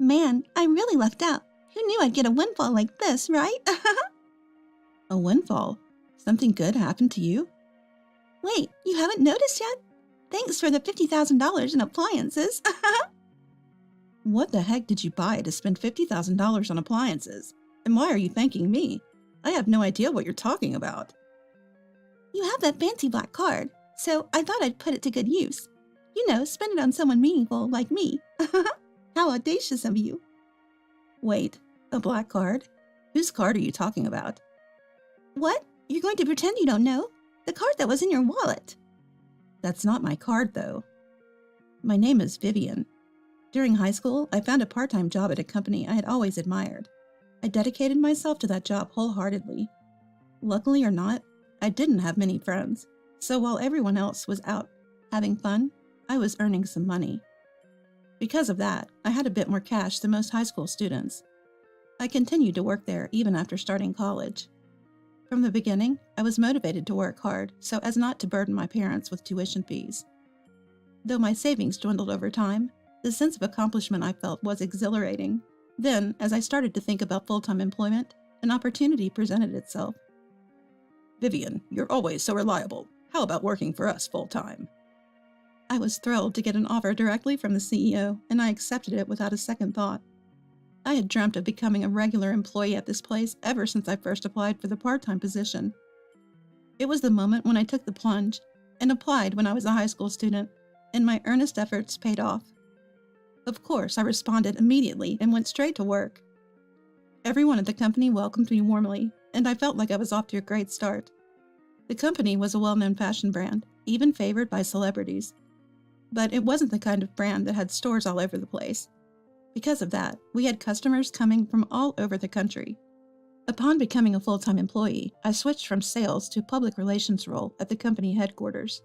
Man, I really lucked out. Who knew I'd get a windfall like this, right? A windfall? Something good happened to you? Wait, you haven't noticed yet? Thanks for the $50,000 in appliances. What the heck did you buy to spend $50,000 on appliances? And why are you thanking me? I have no idea what you're talking about. You have that fancy black card, so I thought I'd put it to good use. You know, spend it on someone meaningful like me. How audacious of you. Wait, a black card? Whose card are you talking about? What? You're going to pretend you don't know? The card that was in your wallet. That's not my card, though. My name is Vivian. During high school, I found a part-time job at a company I had always admired. I dedicated myself to that job wholeheartedly. Luckily or not, I didn't have many friends, so while everyone else was out having fun, I was earning some money. Because of that, I had a bit more cash than most high school students. I continued to work there even after starting college. From the beginning, I was motivated to work hard so as not to burden my parents with tuition fees. Though my savings dwindled over time, the sense of accomplishment I felt was exhilarating. Then, as I started to think about full-time employment, an opportunity presented itself. Vivian, you're always so reliable. How about working for us full-time? I was thrilled to get an offer directly from the CEO, and I accepted it without a second thought. I had dreamt of becoming a regular employee at this place ever since I first applied for the part-time position. It was the moment when I took the plunge and applied when I was a high school student, and my earnest efforts paid off. Of course, I responded immediately and went straight to work. Everyone at the company welcomed me warmly, and I felt like I was off to a great start. The company was a well-known fashion brand, even favored by celebrities. But it wasn't the kind of brand that had stores all over the place. Because of that, we had customers coming from all over the country. Upon becoming a full-time employee, I switched from sales to a public relations role at the company headquarters.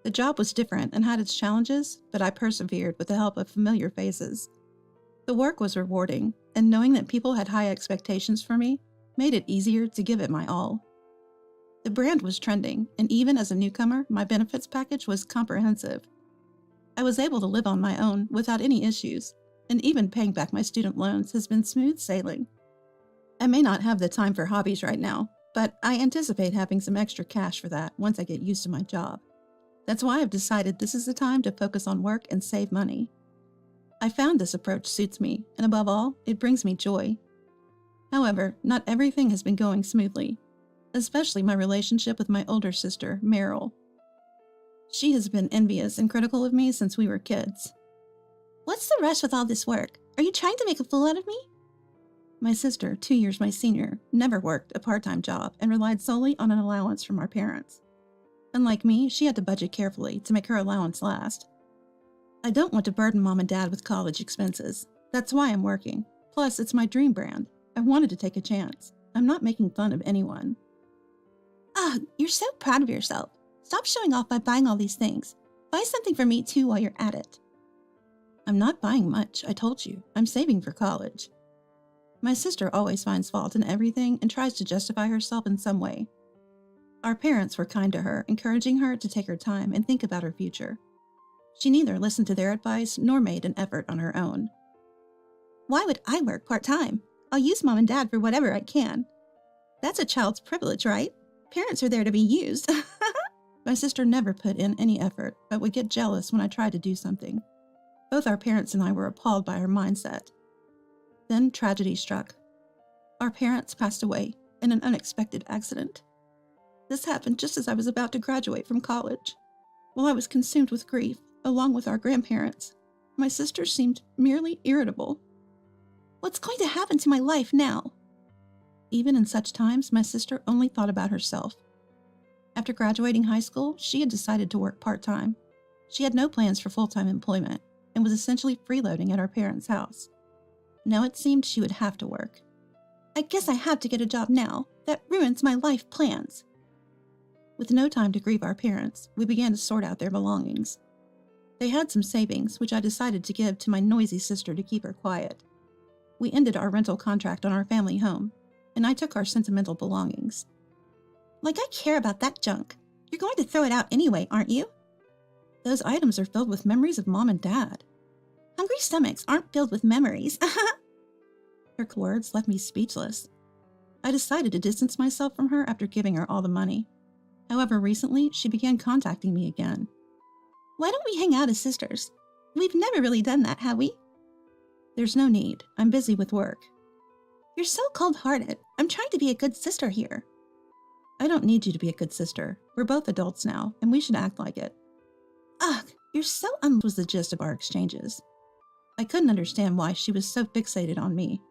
The job was different and had its challenges, but I persevered with the help of familiar faces. The work was rewarding, and knowing that people had high expectations for me made it easier to give it my all. The brand was trending, and even as a newcomer, my benefits package was comprehensive. I was able to live on my own without any issues, and even paying back my student loans has been smooth sailing. I may not have the time for hobbies right now, but I anticipate having some extra cash for that once I get used to my job. That's why I've decided this is the time to focus on work and save money. I found this approach suits me, and above all, it brings me joy. However, not everything has been going smoothly, especially my relationship with my older sister, Meryl. She has been envious and critical of me since we were kids. What's the rush with all this work? Are you trying to make a fool out of me? My sister, 2 years my senior, never worked a part-time job and relied solely on an allowance from our parents. Unlike me, she had to budget carefully to make her allowance last. I don't want to burden Mom and Dad with college expenses. That's why I'm working. Plus, it's my dream brand. I wanted to take a chance. I'm not making fun of anyone. You're so proud of yourself. Stop showing off by buying all these things. Buy something for me too while you're at it. I'm not buying much, I told you. I'm saving for college. My sister always finds fault in everything and tries to justify herself in some way. Our parents were kind to her, encouraging her to take her time and think about her future. She neither listened to their advice nor made an effort on her own. Why would I work part-time? I'll use Mom and Dad for whatever I can. That's a child's privilege, right? Parents are there to be used. My sister never put in any effort, but would get jealous when I tried to do something. Both our parents and I were appalled by her mindset. Then tragedy struck. Our parents passed away in an unexpected accident. This happened just as I was about to graduate from college. While I was consumed with grief, along with our grandparents, my sister seemed merely irritable. What's going to happen to my life now? Even in such times, my sister only thought about herself. After graduating high school, she had decided to work part-time. She had no plans for full-time employment and was essentially freeloading at our parents' house. Now it seemed she would have to work. I guess I have to get a job now. That ruins my life plans. With no time to grieve our parents, we began to sort out their belongings. They had some savings, which I decided to give to my noisy sister to keep her quiet. We ended our rental contract on our family home, and I took our sentimental belongings. Like I care about that junk. You're going to throw it out anyway, aren't you? Those items are filled with memories of Mom and Dad. Hungry stomachs aren't filled with memories. Her words left me speechless. I decided to distance myself from her after giving her all the money. However, recently, she began contacting me again. Why don't we hang out as sisters? We've never really done that, have we? There's no need. I'm busy with work. You're so cold-hearted. I'm trying to be a good sister here. I don't need you to be a good sister. We're both adults now, and we should act like it. Ugh, you're so Was the gist of our exchanges. I couldn't understand why she was so fixated on me.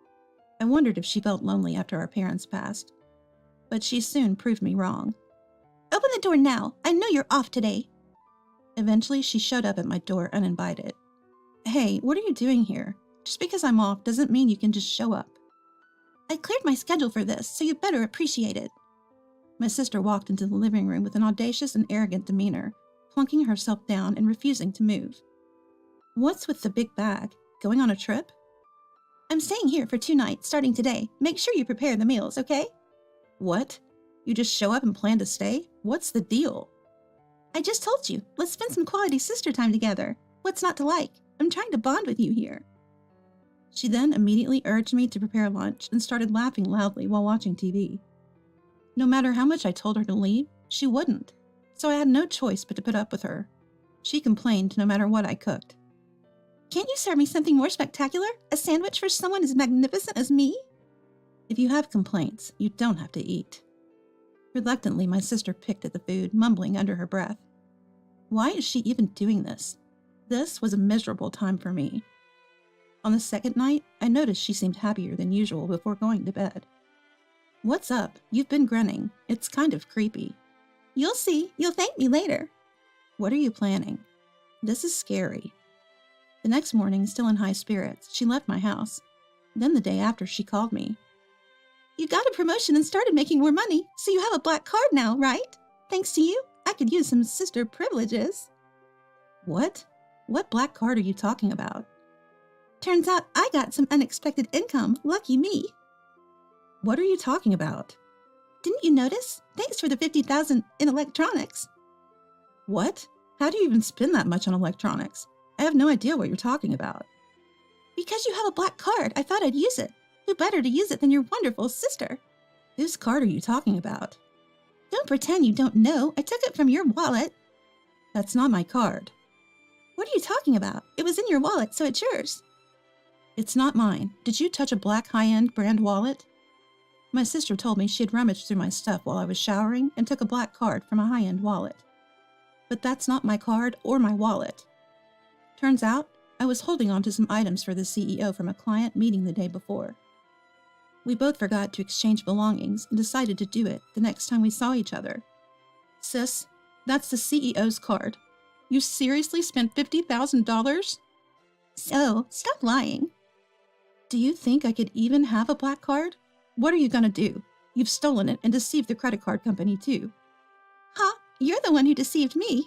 I wondered if she felt lonely after our parents passed. But she soon proved me wrong. Open the door now. I know you're off today. Eventually, she showed up at my door uninvited. Hey, what are you doing here? Just because I'm off doesn't mean you can just show up. I cleared my schedule for this, so you better appreciate it. My sister walked into the living room with an audacious and arrogant demeanor, plunking herself down and refusing to move. What's with the big bag? Going on a trip? I'm staying here for 2 nights, starting today. Make sure you prepare the meals, okay? What? You just show up and plan to stay? What's the deal? I just told you. Let's spend some quality sister time together. What's not to like? I'm trying to bond with you here. She then immediately urged me to prepare lunch and started laughing loudly while watching TV. No matter how much I told her to leave, she wouldn't, so I had no choice but to put up with her. She complained no matter what I cooked. Can't you serve me something more spectacular? A sandwich for someone as magnificent as me? If you have complaints, you don't have to eat. Reluctantly, my sister picked at the food, mumbling under her breath. Why is she even doing this? This was a miserable time for me. On the second night, I noticed she seemed happier than usual before going to bed. What's up? You've been grinning. It's kind of creepy. You'll see. You'll thank me later. What are you planning? This is scary. The next morning, still in high spirits, she left my house. Then the day after, she called me. You got a promotion and started making more money, so you have a black card now, right? Thanks to you, I could use some sister privileges. What? What black card are you talking about? Turns out I got some unexpected income. Lucky me. What are you talking about? Didn't you notice? Thanks for the $50,000 in electronics. What? How do you even spend that much on electronics? I have no idea what you're talking about. Because you have a black card, I thought I'd use it. Who better to use it than your wonderful sister? Whose card are you talking about? Don't pretend you don't know. I took it from your wallet. That's not my card. What are you talking about? It was in your wallet, so it's yours. It's not mine. Did you touch a black high-end brand wallet? My sister told me she had rummaged through my stuff while I was showering and took a black card from a high-end wallet. But that's not my card or my wallet. Turns out, I was holding on to some items for the CEO from a client meeting the day before. We both forgot to exchange belongings and decided to do it the next time we saw each other. Sis, that's the CEO's card. You seriously spent $50,000? So, stop lying. Do you think I could even have a black card? What are you gonna do? You've stolen it and deceived the credit card company too. Huh? You're the one who deceived me.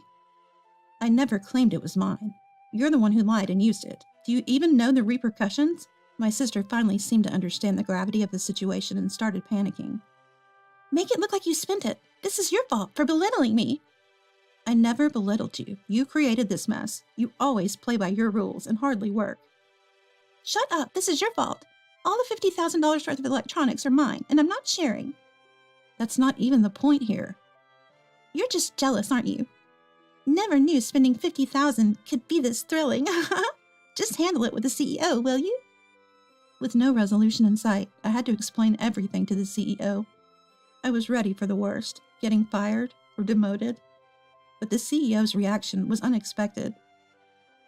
I never claimed it was mine. You're the one who lied and used it. Do you even know the repercussions? My sister finally seemed to understand the gravity of the situation and started panicking. Make it look like you spent it. This is your fault for belittling me. I never belittled you. You created this mess. You always play by your rules and hardly work. Shut up. This is your fault. All the $50,000 worth of electronics are mine, and I'm not sharing. That's not even the point here. You're just jealous, aren't you? Never knew spending $50,000 could be this thrilling. Just handle it with the CEO, will you? With no resolution in sight, I had to explain everything to the CEO. I was ready for the worst, getting fired or demoted. But the CEO's reaction was unexpected.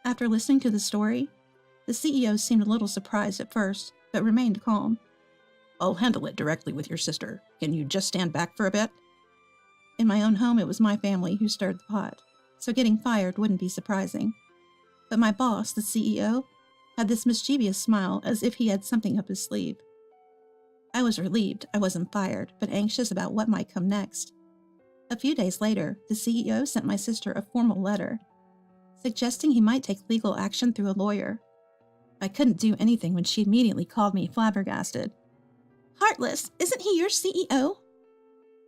After listening to the story, the CEO seemed a little surprised at first, but remained calm. I'll handle it directly with your sister. Can you just stand back for a bit? In my own home, it was my family who stirred the pot, so getting fired wouldn't be surprising. But my boss, the CEO, had this mischievous smile as if he had something up his sleeve. I was relieved I wasn't fired, but anxious about what might come next. A few days later, the CEO sent my sister a formal letter, suggesting he might take legal action through a lawyer. I couldn't do anything when she immediately called me flabbergasted. Heartless, isn't he your CEO?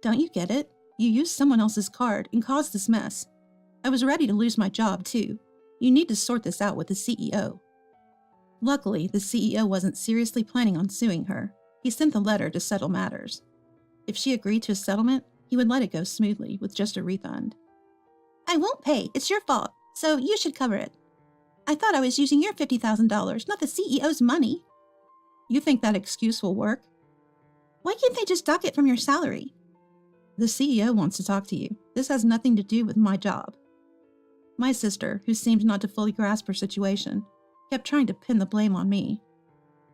Don't you get it? You used someone else's card and caused this mess. I was ready to lose my job, too. You need to sort this out with the CEO. Luckily, the CEO wasn't seriously planning on suing her. He sent the letter to settle matters. If she agreed to a settlement, he would let it go smoothly with just a refund. I won't pay. It's your fault, so you should cover it. I thought I was using your $50,000, not the CEO's money. You think that excuse will work? Why can't they just dock it from your salary? The CEO wants to talk to you. This has nothing to do with my job. My sister, who seemed not to fully grasp her situation, kept trying to pin the blame on me.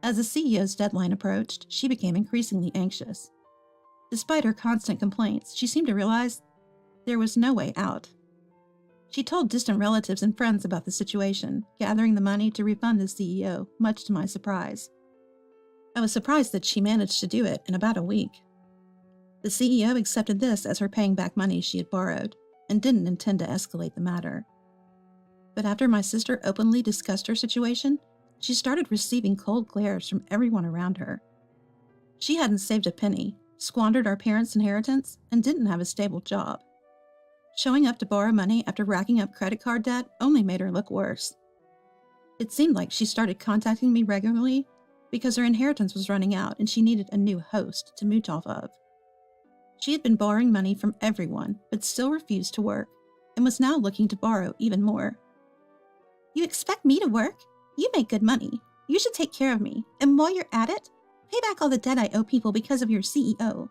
As the CEO's deadline approached, she became increasingly anxious. Despite her constant complaints, she seemed to realize there was no way out. She told distant relatives and friends about the situation, gathering the money to refund the CEO, much to my surprise. I was surprised that she managed to do it in about a week. The CEO accepted this as her paying back money she had borrowed, and didn't intend to escalate the matter. But after my sister openly discussed her situation, she started receiving cold glares from everyone around her. She hadn't saved a penny, squandered our parents' inheritance, and didn't have a stable job. Showing up to borrow money after racking up credit card debt only made her look worse. It seemed like she started contacting me regularly because her inheritance was running out and she needed a new host to mooch off of. She had been borrowing money from everyone, but still refused to work, and was now looking to borrow even more. You expect me to work? You make good money. You should take care of me, and while you're at it, pay back all the debt I owe people because of your CEO.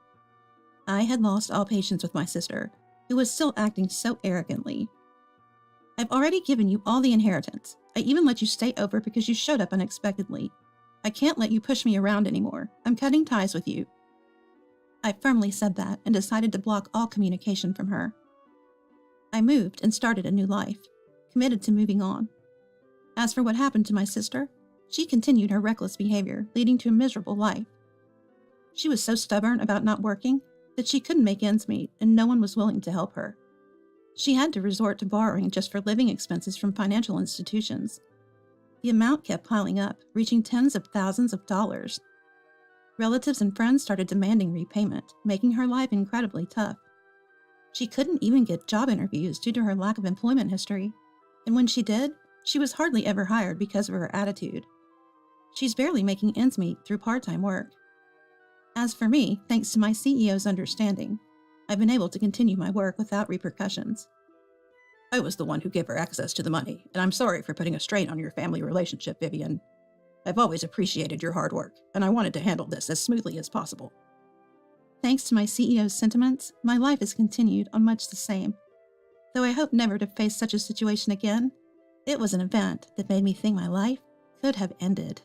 I had lost all patience with my sister, who was still acting so arrogantly. I've already given you all the inheritance. I even let you stay over because you showed up unexpectedly. I can't let you push me around anymore. I'm cutting ties with you. I firmly said that and decided to block all communication from her. I moved and started a new life, committed to moving on. As for what happened to my sister, she continued her reckless behavior, leading to a miserable life. She was so stubborn about not working that she couldn't make ends meet and no one was willing to help her. She had to resort to borrowing just for living expenses from financial institutions. The amount kept piling up, reaching tens of thousands of dollars. Relatives and friends started demanding repayment, making her life incredibly tough. She couldn't even get job interviews due to her lack of employment history, and when she did, she was hardly ever hired because of her attitude. She's barely making ends meet through part-time work. As for me, thanks to my CEO's understanding, I've been able to continue my work without repercussions. I was the one who gave her access to the money, and I'm sorry for putting a strain on your family relationship, Vivian. I've always appreciated your hard work, and I wanted to handle this as smoothly as possible. Thanks to my CEO's sentiments, my life has continued on much the same. Though I hope never to face such a situation again, it was an event that made me think my life could have ended.